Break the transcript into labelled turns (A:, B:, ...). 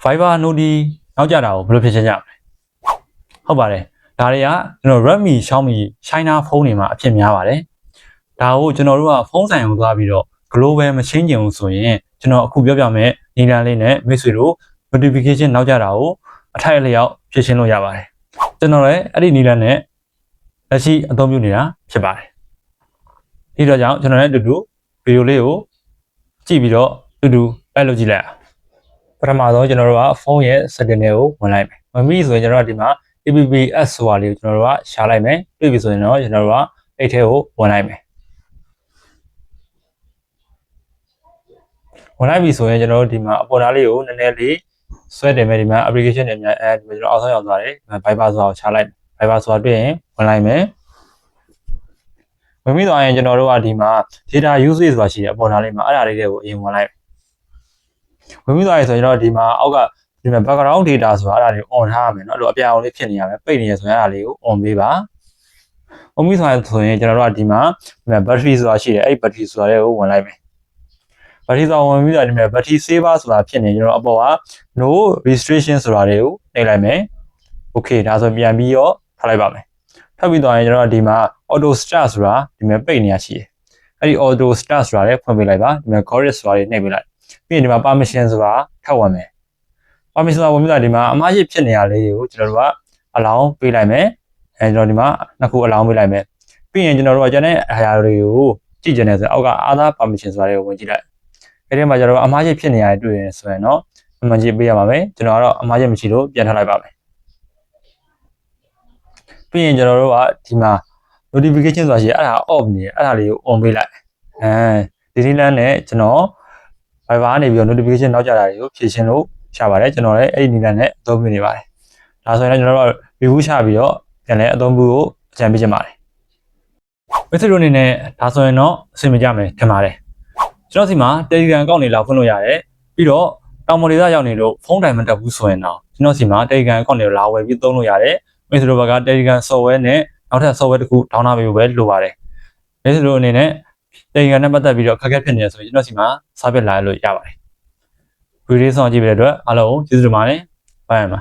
A: Fiverr Node နောက်ကြတာကိုဘယ်လိုဖြစ်ချင်ကြမလဲဟုတ်ပါတယ်ဒါတွေကကျွန်တော် Redmi Xiaomi China ဖုန်းတွေမှာအဖြစ်များပါတယ်ဒါကိုကျွန်တော်တို့ကဖုန်းဆိုင်အောင်သွားပြီးတော့ global မချင်းကျင်ဘူးဆိုရင်ကျွန်တော်အခုပြောပြမယ်နီလန်လေးနဲ့မိတ်ဆွေတို့ notification နောက်ကြတာကိုအထိုက်အလျောက်ဖြစ်ရှင်းလို့ရပါတယ်ကျွန်တော်လည်းအဲ့ဒီနီလန်နဲ့လက်ရှိအသုံးပြုနေတာဖြစ်ပါတယ်ဒီတော့ကြောင့်ကျွန်တော်လည်းအတူတူဗီဒီယိုလေးကိုကြည့်ပြီးတော့အတူတူလိုက်လုပ်ကြည့်လိုက်အောင်ပထမဆုံးကျွန်တော်တို့ကဖုန်းရဲ့ setting တွေကိုဝင်လိုက်မယ်ဝင်ပြီဆိုရင်ကျွန်တော်တို့ဒီမှာ APPS ဆိုတာလေးကိုကျွန်တော်တို့ကရှာလိုက်မယ်တွေ့ပြီဆိုရင်တော့ကျွန်တော်တို့ကအဲ့ထဲကိုဝင်လိုက်မယ်ဝင်လိုက်ပြီဆိုရင်ကျွန်တော်တို့ဒီမှာအပေါ်သားလေးကိုနည်းနည်းလေးဆွဲတင်မယ်ဒီမှာ application တွေအများကျွန်တော်အောက်ဆုံးရောက်သွားတယ်ဒီမှာ Viber ဆိုတာကိုချလိုက် Viber ဆိုတာတွေ့ရင်ဝင်လိုက်မယ်ဝင်ပြီးတော့ရင်ကျွန်တော်တို့ကဒီမှာ data usage ဆိုတာရှိတယ်အပေါ်သားလေးမှာအဲ့ဒါလေးတွေကိုအရင်ဝင်လိုက်ဝင်ပြီးသွားရင်ဆိုရင်တော့ဒီမှာအောက်ကဒီမှာ background data ဆိုတာအဲ့ဒါလေး on ထားရမယ်เนาะအဲ့လိုအပြာအောင်လေးဖြစ်နေရမယ်ပိတ်နေရဆိုရင်အဲ့ဒါလေးကို on ပေးပါ on ပြီးဆိုရင်ကျွန်တော်တို့ကဒီမှာ battery ဆိုတာရှိတယ်အဲ့ battery ဆိုတာလေးကိုဝင်လိုက်မယ် battery ဆိုတာဝင်ပြီးတော့ဒီမှာ battery saver ဆိုတာဖြစ်နေကျွန်တော်အပေါ်က no restriction ဆိုတာလေးကိုနှိပ်လိုက်မယ် okay ဒါဆိုပြန်ပြီးတော့ထားလိုက်ပါမယ်ထပ်ပြီးတော့ရင်ကျွန်တော်ဒီမှာ auto start ဆိုတာဒီမှာပိတ်နေရရှိတယ်အဲ့ဒီ auto start ဆိုတာလေးဖွင့်ပေးလိုက်ပါဒီမှာ grid ဆိုတာလေးနှိပ်ပေးလိုက်ပြီးရင်ဒီမှာ permission ဆိုတာထပ်ဝင်မယ် permission ဆိုတာဝင်ပြီးတော့ဒီမှာအမှားရှိဖြစ်နေရလေးကိုကျွန်တော်တို့ကအလောင်းပေးလိုက်မယ်အဲကျွန်တော်ဒီမှာနှစ်ခုအလောင်းပေးလိုက်မယ်ပြီးရင်ကျွန်တော်တို့ကကျန်တဲ့အရာတွေကိုကြည့်ကြနေဆိုအောက်က other permission ဆိုတာလေးကိုဝင်ကြည့်လိုက်အဲ့ဒီမှာကျွန်တော်တို့အမှားရှိဖြစ်နေရတွေ့ရင်ဆိုရင်တော့အမှန်ကြီးပေးရပါမယ်ကျွန်တော်ကတော့အမှားရှိမရှိလို့ပြန်ထားလိုက်ပါမယ်ပြီးရင်ကျွန်တော်တို့ကဒီမှာ notification ဆိုတာရှိတယ်အဲ့ဒါ off နေတယ်အဲ့ဒါလေးကို on ပေးလိုက်ဒီနည်းလမ်းနဲ့ကျွန်တော် Viber ကနေပြီးတော့ notification နောက်ကြတာတွေကိုဖြည့်ရှင်းလို့ရှာပါတယ်ကျွန်တော်လည်းအဲ့ဒီနည်းလမ်းနဲ့အသုံးပြုနေပါတယ်ဒါဆိုရင်လည်းကျွန်တော်တို့ review ချပြီးတော့ပြန်လဲအသုံးပြုဖို့အကြံပေးချင်ပါတယ်မိတ်ဆွေတို့အနေနဲ့ဒါဆိုရင်တော့အဆင်ပြေကြမယ်ထင်ပါတယ်ကျွန်တော်စီမှာ Telegram အကောင့်တွေလာဖွင့်လို့ရတယ်ပြီးတော့တောင်ပေါ်ဒေသရောက်နေလို့ဖုန်းတိုင်မတက်ဘူးဆိုရင်တော့ကျွန်တော်စီမှာ Telegram အကောင့်တွေလာဝယ်ပြီးသုံးလို့ရတယ်မိတ်ဆွေတို့ဘက်က Telegram software နဲ့နောက်ထပ် software တစ်ခု download ပေးဖို့ပဲလိုပါတယ်မိတ်ဆွေတို့အနေနဲ့ Telegram နဲ့ပတ်သက်ပြီးတော့ခက်ခဲဖြစ်နေရဆိုရင်ကျွန်တော်စီမှာစာပြလာလို့ရပါတယ်ဗီဒီယိုဆောင်ကြည့်ပြတဲ့အတွက်အားလုံးကျေးဇူးတင်ပါတယ်ဘိုင်မှာ